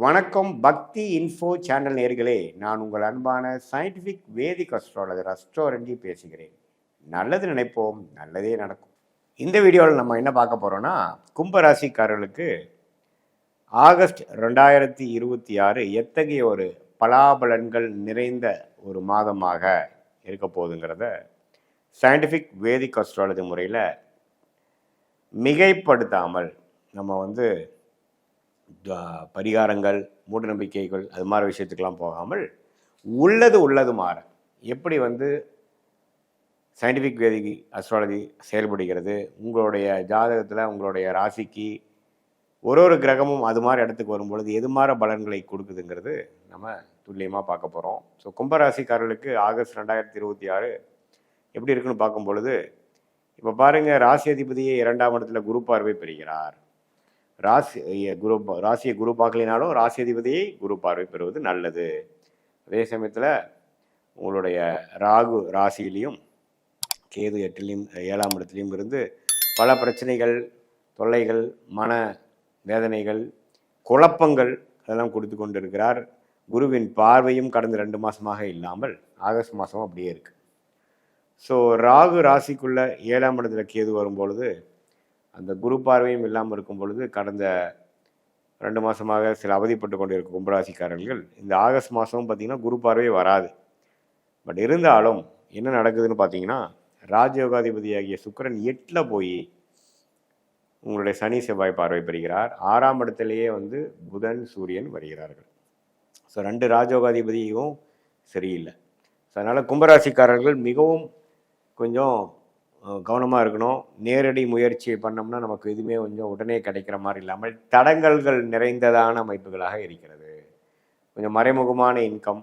வணக்கம் பக்தி info channel நேர்களே, நான் உங்கள் அன்பான சயின்டிஃபிக் வேதிக் அஸ்ட்ராலஜர் அஸ்ட்ரோரஞ்சி பேசுகிறேன். நல்லது நினைப்போம், நல்லதே நடக்கும். இந்த வீடியோவில் நம்ம என்ன பார்க்க போகிறோன்னா, கும்பராசிக்காரர்களுக்கு ஆகஸ்ட் 2026 எத்தகைய ஒரு பலாபலன்கள் நிறைந்த ஒரு மாதமாக இருக்க போகுதுங்கிறத சயின்டிஃபிக் வேதிக் அஸ்ட்ராலஜி முறையில் மிகைப்படுத்தாமல் நம்ம பரிகாரங்கள், மூடநம்பிக்கைகள் அது மாதிரி விஷயத்துக்கெல்லாம் போகாமல் உள்ளது மாற எப்படி சயின்டிஃபிக் வேதிக் அஸ்ட்ராலஜி செயல்படுகிறது, உங்களுடைய ஜாதகத்தில் உங்களுடைய ராசிக்கு ஒரு கிரகமும் அது மாதிரி இடத்துக்கு வரும்பொழுது எது மாதிரி பலன்களை கொடுக்குதுங்கிறது நம்ம துல்லியமாக பார்க்க போகிறோம். ஸோ கும்பராசிக்காரர்களுக்கு ஆகஸ்ட் 2026 எப்படி இருக்குன்னு பார்க்கும் பொழுது, இப்போ பாருங்கள், ராசி அதிபதியை 2ஆம் இடத்துல குரு பார்வை பெறுகிறார். ராசியை குரு பார்க்கலினாலும் ராசி அதிபதியை குரு பார்வை பெறுவது நல்லது. அதே சமயத்தில் உங்களுடைய ராகு ராசியிலையும் கேது 8லையும் 7ஆம் இடத்துலையும் இருந்து பல பிரச்சனைகள், தொல்லைகள், மன வேதனைகள், குழப்பங்கள் அதெல்லாம் கொடுத்து கொண்டு இருக்கிறார். குருவின் பார்வையும் கடந்த 2 மாதமாக இல்லாமல் ஆகஸ்ட் மாதம் அப்படியே இருக்குது. ஸோ ராகு ராசிக்குள்ள 7ஆம் இடத்துல கேது வரும்பொழுது அந்த குரு பார்வையும் இல்லாமல் இருக்கும் பொழுது கடந்த 2 மாதமாக சில அவதிப்பட்டு கொண்டு இருக்கும் கும்பராசிக்காரர்கள் இந்த ஆகஸ்ட் மாதமும் பார்த்திங்கன்னா குரு பார்வை வராது. பட் இருந்தாலும் என்ன நடக்குதுன்னு பார்த்தீங்கன்னா, ராஜயோகாதிபதியாகிய சுக்கிரன் 8ல் போய் உங்களுடைய சனி செவ்வாய் பார்வை பெறுகிறார். 6ஆம் இடத்துலையே புதன் சூரியன் வருகிறார்கள். ஸோ 2 ராஜயோகாதிபதியும் சரியில்லை. ஸோ அதனால் கும்பராசிக்காரர்கள் மிகவும் கொஞ்சம் கவனமாக இருக்கணும். நேரடி முயற்சியை பண்ணோம்னா நமக்கு எதுவுமே கொஞ்சம் உடனே கிடைக்கிற மாதிரி இல்லாமல் தடங்கல்கள் நிறைந்ததான அமைப்புகளாக இருக்கிறது. கொஞ்சம் மறைமுகமான இன்கம்,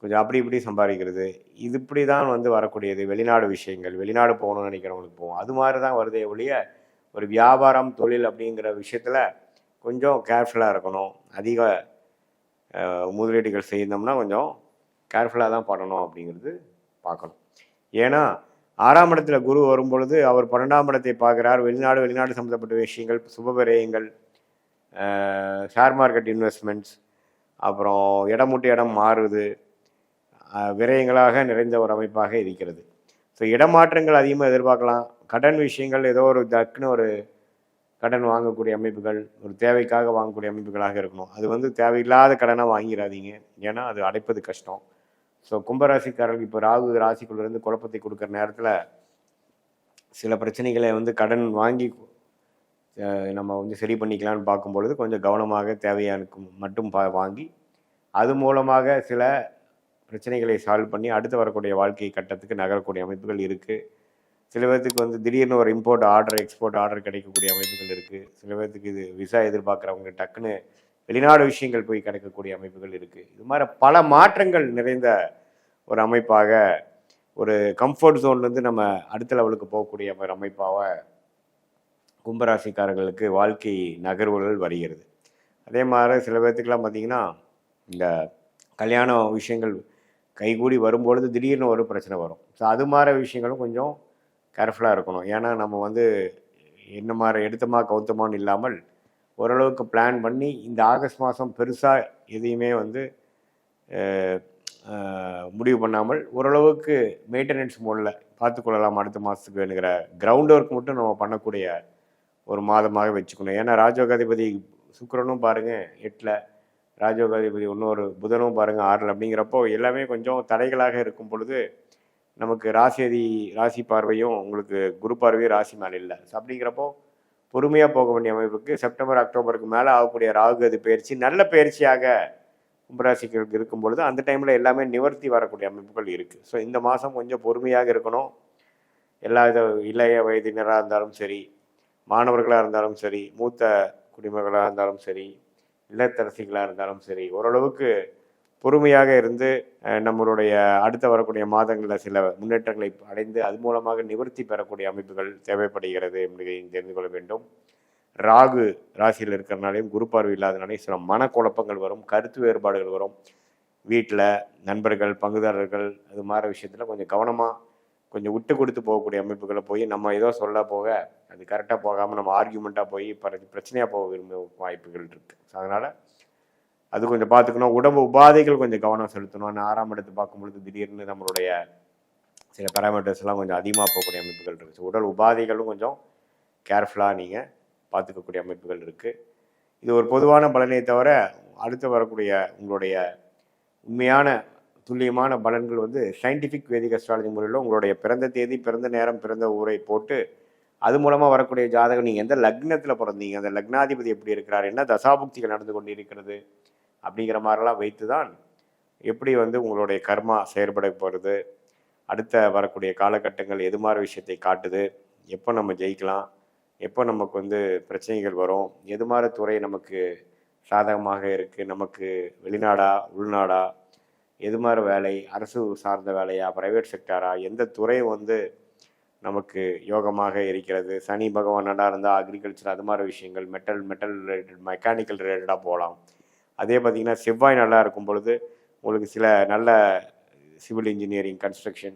கொஞ்சம் அப்படி இப்படி சம்பாதிக்கிறது, இது இப்படி தான் வரக்கூடியது. வெளிநாடு விஷயங்கள், வெளிநாடு போகணும்னு நினைக்கிறவங்களுக்கு போகும், அது மாதிரி தான் வருதே ஒழிய ஒரு வியாபாரம் தொழில் அப்படிங்கிற விஷயத்தில் கொஞ்சம் கேர்ஃபுல்லாக இருக்கணும். அதிக முதலீடுகள் செய்தோம்னா கொஞ்சம் கேர்ஃபுல்லாக தான் பண்ணணும் அப்படிங்கிறது பார்க்கணும். ஏன்னா 6ஆம் இடத்துல குரு வரும்பொழுது அவர் 12ஆம் இடத்தை பார்க்குறார். வெளிநாடு சம்மந்தப்பட்ட விஷயங்கள், சுபவிரயங்கள், ஷேர் மார்க்கெட் இன்வெஸ்ட்மெண்ட்ஸ், அப்புறம் இடம் மாறுது, விரயங்களாக நிறைந்த ஒரு அமைப்பாக இருக்கிறது. ஸோ இடமாற்றங்கள் அதிகமாக எதிர்பார்க்கலாம். கடன் விஷயங்கள், ஏதோ ஒரு டக்குன்னு ஒரு கடன் வாங்கக்கூடிய அமைப்புகள், ஒரு தேவைக்காக வாங்கக்கூடிய அமைப்புகளாக இருக்கணும். அது தேவையில்லாத கடனாக வாங்கிடாதீங்க, ஏன்னா அது அடைப்பது கஷ்டம். ஸோ கும்பராசிக்காரர்கள் இப்போ ராகு ராசிக்குள்ளேருந்து குழப்பத்தை கொடுக்குற நேரத்தில் சில பிரச்சனைகளை கடன் வாங்கி நம்ம சரி பண்ணிக்கலான்னு பார்க்கும்பொழுது கொஞ்சம் கவனமாக தேவையானுக்கு மட்டும் வாங்கி அது மூலமாக சில பிரச்சனைகளை சால்வ் பண்ணி அடுத்து வரக்கூடிய வாழ்க்கை கட்டத்துக்கு நகரக்கூடிய அமைப்புகள் இருக்குது. சில பேர்த்துக்கு திடீர்னு ஒரு இம்போர்ட் ஆர்டர், எக்ஸ்போர்ட் ஆர்டர் கிடைக்கக்கூடிய அமைப்புகள் இருக்குது. சில பேர்த்துக்கு இது விசா எதிர்பார்க்குறவங்க டக்குன்னு வெளிநாடு விஷயங்கள் போய் கிடைக்கக்கூடிய அமைப்புகள் இருக்குது. இது மாதிரி பல மாற்றங்கள் நிறைந்த ஒரு அமைப்பாக, ஒரு கம்ஃபர்ட் ஜோன்லேருந்து நம்ம அடுத்த லெவலுக்கு போகக்கூடிய ஒரு அமைப்பாக கும்பராசிக்காரர்களுக்கு வாழ்க்கை நகர்வுகள் வருகிறது. அதே மாதிரி சில பேர்த்துக்கெல்லாம் பார்த்திங்கன்னா, இந்த கல்யாண விஷயங்கள் கைகூடி வரும்பொழுது திடீர்னு ஒரு பிரச்சனை வரும். ஸோ அது மாதிரி விஷயங்களும் கொஞ்சம் கேர்ஃபுல்லாக இருக்கணும். ஏன்னா நம்ம என்ன மாதிரி எடுத்தமா கவுத்தமான்னு இல்லாமல் ஓரளவுக்கு பிளான் பண்ணி இந்த ஆகஸ்ட் மாதம் பெருசாக எதையுமே முடிவு பண்ணாமல் ஓரளவுக்கு மெயின்டெனன்ஸ் மோடில் பார்த்துக்கொள்ளலாம். அடுத்த மாதத்துக்கு வேணுங்கிற கிரவுண்ட் ஒர்க் மட்டும் நம்ம பண்ணக்கூடிய ஒரு மாதமாக வச்சுக்கணும். ஏன்னா ராஜயோகாதிபதி சுக்கிரனும் பாருங்கள் 8ல், ராஜயோகாதிபதி இன்னொரு புதனும் பாருங்கள் 6ல். அப்படிங்கிறப்போ எல்லாமே கொஞ்சம் தடைகளாக இருக்கும் பொழுது நமக்கு ராசி பார்வையும் உங்களுக்கு குரு பார்வையும் ராசி மேலே இல்லை. ஸோ அப்படிங்கிறப்போ பொறுமையாக போக வேண்டிய அமைப்புக்கு செப்டம்பர் அக்டோபருக்கு மேலே ஆகக்கூடிய ராகு அது பயிற்சி நல்ல பயிற்சியாக கும்பராசிக்கு இருக்கும் பொழுது அந்த டைமில் எல்லாமே நிவர்த்தி வரக்கூடிய அமைப்புகள் இருக்குது. ஸோ இந்த மாதம் கொஞ்சம் பொறுமையாக இருக்கணும். எல்லா இளைய வயதினராக இருந்தாலும் சரி, மாணவர்களாக இருந்தாலும் சரி, மூத்த குடிமகளாக இருந்தாலும் சரி, இல்லத்தரசிகளாக இருந்தாலும் சரி, ஓரளவுக்கு பொறுமையாக இருந்து நம்மளுடைய அடுத்த வரக்கூடிய மாதங்களில் சில முன்னேற்றங்களை அடைந்து அது மூலமாக நிவர்த்தி பெறக்கூடிய அமைப்புகள் தேவைப்படுகிறது என்பதை தெரிந்து கொள்ள வேண்டும். ராகு ராசியில் இருக்கிறனாலையும் குரு பார்வை இல்லாதனாலையும் சில மனக்குழப்பங்கள் வரும், கருத்து வேறுபாடுகள் வரும். வீட்டில் நண்பர்கள், பங்குதாரர்கள் அது மாதிரி விஷயத்தில் கொஞ்சம் கவனமாக கொஞ்சம் விட்டு கொடுத்து போகக்கூடிய அமைப்புகளை போய் நம்ம ஏதோ சொல்ல போக அது கரெக்டாக போகாமல் நம்ம ஆர்கியூமெண்ட்டாக போய் பிரச்சனையாக போக விரும்ப வாய்ப்புகள் இருக்குது. ஸோ அதனால் அது கொஞ்சம் பார்த்துக்கணும். உடம்பு உபாதைகள் கொஞ்சம் கவனம் செலுத்தணும். 6ஆம் இடத்து பார்க்கும்பொழுது திடீர்னு நம்மளுடைய சில பேராமீட்டர்ஸ்லாம் கொஞ்சம் அதிகமாக போகக்கூடிய அமைப்புகள் இருக்குது. உடல் உபாதைகளும் கொஞ்சம் கேர்ஃபுல்லாக நீங்கள் பார்த்துக்கக்கூடிய அமைப்புகள் இருக்குது. இது ஒரு பொதுவான பலனை தவிர அடுத்து வரக்கூடிய உங்களுடைய உண்மையான துல்லியமான பலன்கள் வந்து சயின்டிஃபிக் வேதிக் அஸ்ட்ராலஜி முறையில் உங்களுடைய பிறந்த தேதி, பிறந்த நேரம், பிறந்த ஊரை போட்டு அது மூலமாக வரக்கூடிய ஜாதகம், நீங்கள் எந்த லக்னத்தில் பிறந்தீங்க, அந்த லக்னாதிபதி எப்படி இருக்கிறார், என்ன தசாபுக்திகள் நடந்து கொண்டு இருக்கிறது அப்படிங்கிற மாதிரிலாம் வைத்து தான் எப்படி வந்து உங்களுடைய கர்மா செயற்பட போகிறது, அடுத்த வரக்கூடிய காலகட்டங்கள் எது மாதிரி விஷயத்தை காட்டுது, எப்போ நம்ம ஜெயிக்கலாம், எப்போ நமக்கு வந்து பிரச்சனைகள் வரும், எது மாதிரி துறை நமக்கு சாதகமாக இருக்குது, நமக்கு வெளிநாடா உள்நாடா, எது மாதிரி வேலை, அரசு சார்ந்த வேலையா, ப்ரைவேட் செக்டாரா, எந்த துறை வந்து நமக்கு யோகமாக இருக்கிறது, சனி பகவான் நல்லா இருந்தால் அக்ரிகல்ச்சர் அது மாதிரி விஷயங்கள், மெட்டல் ரிலேட்டட் மெக்கானிக்கல் ரிலேட்டடாக போகலாம். அதே பார்த்திங்கன்னா செவ்வாய் நல்லா இருக்கும் பொழுது உங்களுக்கு சில நல்ல சிவில் இன்ஜினியரிங், கன்ஸ்ட்ரக்ஷன்,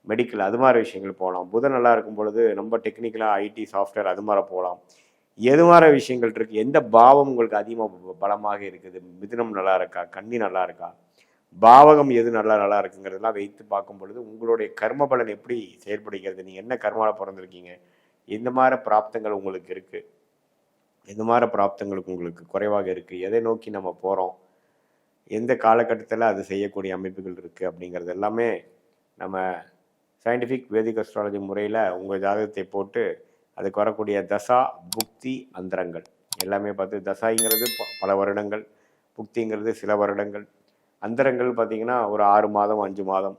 மெடிக்கல் அது மாதிரி விஷயங்கள் போகலாம். புதன் நல்லா இருக்கும் பொழுது நம்ம டெக்னிக்கலாக ஐடி, சாஃப்ட்வேர் அது மாதிரி போகலாம். எது மாதிரி விஷயங்கள் இருக்குது, எந்த பாவம் உங்களுக்கு அதிகமாக பலமாக இருக்குது, மிதுனம் நல்லா இருக்கா, கன்னி நல்லா இருக்கா, பாவகம் எது நல்லா இருக்குங்கிறதெல்லாம் வைத்து பார்க்கும் பொழுது உங்களுடைய கர்ம பலன் எப்படி செயல்படுகிறது, நீங்கள் என்ன கர்மாவில் பிறந்திருக்கீங்க, எந்த மாதிரி பிராப்தங்கள் உங்களுக்கு இருக்குது, எந்த மாதிரி பிராப்தங்களுக்கு உங்களுக்கு குறைவாக இருக்குது, எதை நோக்கி நம்ம போகிறோம், எந்த காலகட்டத்தில் அது செய்யக்கூடிய அமைப்புகள் இருக்குது அப்படிங்கிறது எல்லாமே நம்ம சயின்டிஃபிக் வேதிக் அஸ்ட்ராலஜி முறையில் உங்கள் ஜாதகத்தை போட்டு அதுக்கு வரக்கூடிய தசா, புக்தி, அந்தரங்கள் எல்லாமே பார்த்து, தசாங்கிறது பல வருடங்கள், புக்திங்கிறது சில வருடங்கள், அந்தரங்கள் பார்த்திங்கன்னா ஒரு 6 மாதம் 5 மாதம்,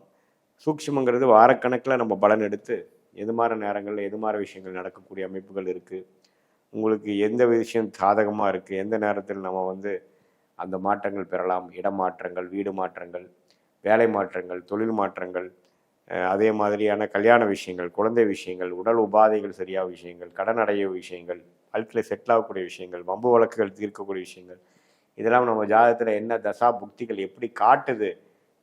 சூக்ஷ்மங்கிறது வாரக்கணக்கில் நம்ம பலன் எடுத்து எது மாதிரி நேரங்களில் எது மாதிரி விஷயங்கள் நடக்கக்கூடிய அமைப்புகள் இருக்குது, உங்களுக்கு எந்த விஷயம் சாதகமாக இருக்குது, எந்த நேரத்தில் நம்ம வந்து அந்த மாற்றங்கள் பெறலாம், இடமாற்றங்கள், வீடு மாற்றங்கள், வேலை மாற்றங்கள், தொழில் மாற்றங்கள், அதே மாதிரியான கல்யாண விஷயங்கள், குழந்தை விஷயங்கள், உடல் உபாதைகள் சரியாக விஷயங்கள், கடன் அடைய விஷயங்கள், வாழ்க்கையில் செட்டில் ஆகக்கூடிய விஷயங்கள், வம்பு வழக்குகள் தீர்க்கக்கூடிய விஷயங்கள், இதெல்லாம் நம்ம ஜாதகத்தில் என்ன தசா புக்திகள் எப்படி காட்டுது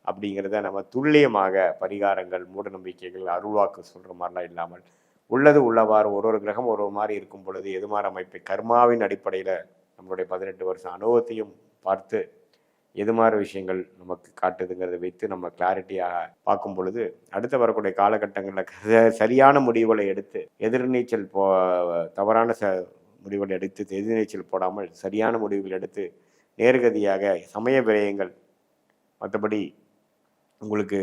அப்படிங்கிறத நம்ம துல்லியமாக பரிகாரங்கள், மூட நம்பிக்கைகள், அருள்வாக்கு சொல்கிற மாதிரிலாம் இல்லாமல் உள்ளது உள்ளவாறு ஒரு கிரகம் ஒரு மாதிரி இருக்கும் பொழுது எது மாதிரி அமைப்பை கர்மாவின் அடிப்படையில் நம்மளுடைய 18 வருஷம் அனுபவத்தையும் பார்த்து எது மாதிரி விஷயங்கள் நமக்கு காட்டுதுங்கிறத வைத்து நம்ம கிளாரிட்டியாக பார்க்கும் பொழுது அடுத்த வரக்கூடிய காலகட்டங்களில் சரியான முடிவுகளை எடுத்து எதிர்நீச்சல் தவறான முடிவுகளை எடுத்து எதிர்நீச்சல் போடாமல் சரியான முடிவுகள் எடுத்து நேர்கதியாக சமய விரயங்கள், மற்றபடி உங்களுக்கு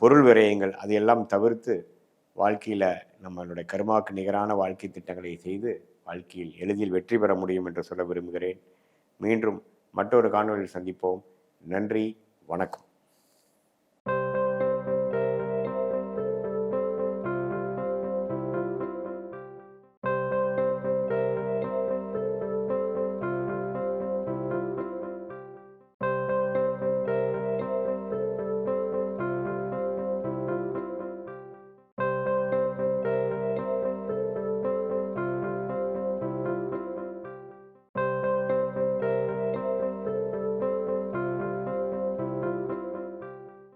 பொருள் விரயங்கள் அதையெல்லாம் தவிர்த்து வாழ்க்கையில் நம்மளுடைய கர்மாவுக்கு நிகரான வாழ்க்கை திட்டங்களை செய்து வாழ்க்கையில் எளிதில் வெற்றி பெற முடியும் என்று சொல்ல விரும்புகிறேன். மீண்டும் மற்றொரு காணொலியில் சந்திப்போம். நன்றி, வணக்கம்.